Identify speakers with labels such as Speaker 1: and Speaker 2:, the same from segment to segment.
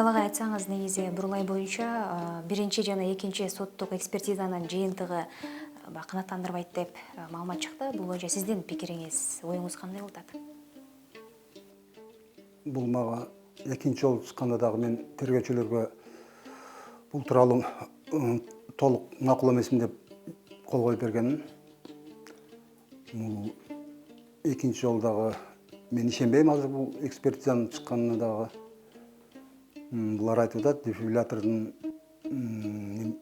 Speaker 1: жалагай айтсаңыз, негизи Бурулай боюнча биринчи жана экинчи соттук экспертизанын жыйынтыгы канааттандырбайт деп маалымат чыкты. Бул боюнча сиздин пикириңиз, оюңуз кандай болот?
Speaker 2: Бул мага экинчи жолу чыкканда дагы мен тергөөчүлөргө бул тууралуу толук макул эмесмин деп кол коюп бергенмин. Бул экинчи жолу дагы мен ишенбейм азыр бул экспертизанын чыкканына дагы. Булар айтып атат, дефибриллятордун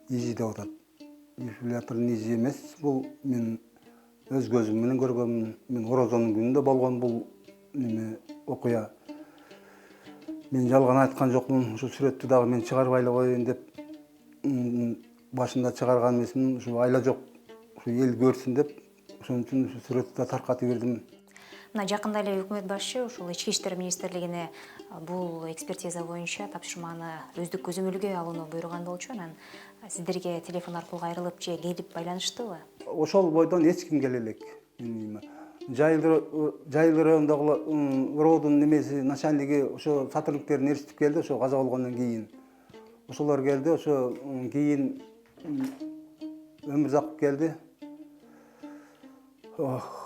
Speaker 2: изи деп атат. Дефибриллятордун изи эмес, бул мен өз көзүм менен көргөнмүн. Мен Орозонун күнүндө болгон бул окуя. Мен жалган айткан жокмун. Ушу сүрөттү дагы мен чыгарбай эле коеюн деп башында чыгарган эмесмин. Ушу айла жок, ушу эл көрсүн деп, ошон үчүн ушу сүрөттү да таркатып бердим.
Speaker 1: Мына жакында эле өкмөт башчы ушул Ички иштер министрлигине бул экспертиза боюнча тапшырманы өздүк көзөмөлгө алууну буйруган болчу. Анан сиздерге телефон аркылуу кайрылып же келип байланыштыбы?
Speaker 2: Ошол бойдон эч ким келе элек. Жайыл районундагы роодун немеси начальниги ошо сотрудниктерин ээрчитип келди, ошо каза болгондон кийин. Ошолор келди, ошо кийин Өмүрзаков келди.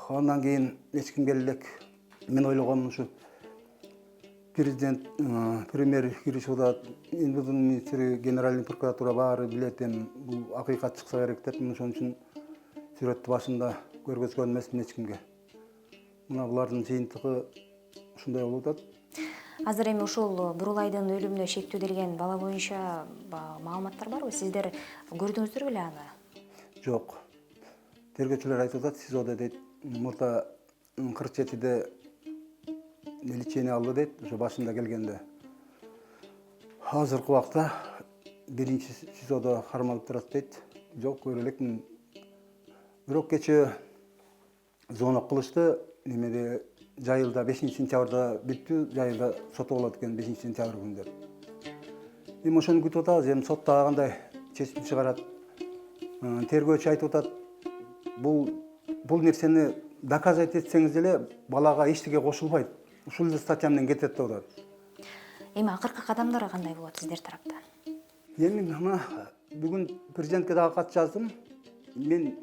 Speaker 2: Андан кийин эч ким келе элек. Мен ойлогом ушу президент, премьер киришип атат, МВДнын министри, генеральный прокуратура баары билет, эми бул акыйкат чыкса керек деп, мен ошон үчүн сүрөттү башында көргөзгөн эмесмин эч кимге. Мына булардын жыйынтыгы ушундай болуп атат.
Speaker 1: Азыр эми ушул Бурулайдын өлүмүнө шектүүделген бала боюнча маалыматтар барбы? Сиздер көрдүңүздөр беле аны?
Speaker 2: Жок. Тергөөчүлөр айтып атат, СИЗОдо дейт, мурда 47-де лечение алды дейт, ошо башында келгенде. Азыркы убакта биринчи СИЗОдо кармалып турат дейт. Жок, көрө элекмин. Бирок кечээ звонок кылышты, немеде Жайылда 5-сентябрда бүттү, Жайылда соту болот экен 5-сентябрь күнү. Эми ошону күтүп атабыз, эми сот дагы кандай чечим чыгарат. Тергөөчү айтып атат, бул нерсени доказать этсеңиз эле балага эчтеке кошулбайт. Ушул эле статья менен кетет деп атат.
Speaker 1: Эми акыркы кадамдар кандай болот сиздер тараптан?
Speaker 2: Эми мына бүгүн президентке дагы кат жаздым. Мен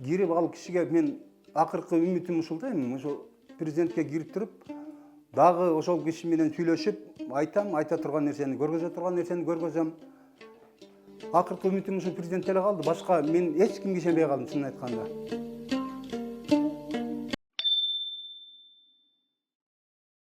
Speaker 2: кирип ал кишиге мен акыркы үмүтүм ушул да, эми ошо президентке кирип туруп, дагы ошол киши менен сүйлөшүп, айта турган нерсени, көргөзө турган нерсени көргөзөм. Акыркы үмүтүм ушул президентте эле калды. Башка мен эч кимге ишенбей калдым, чынын айтканда.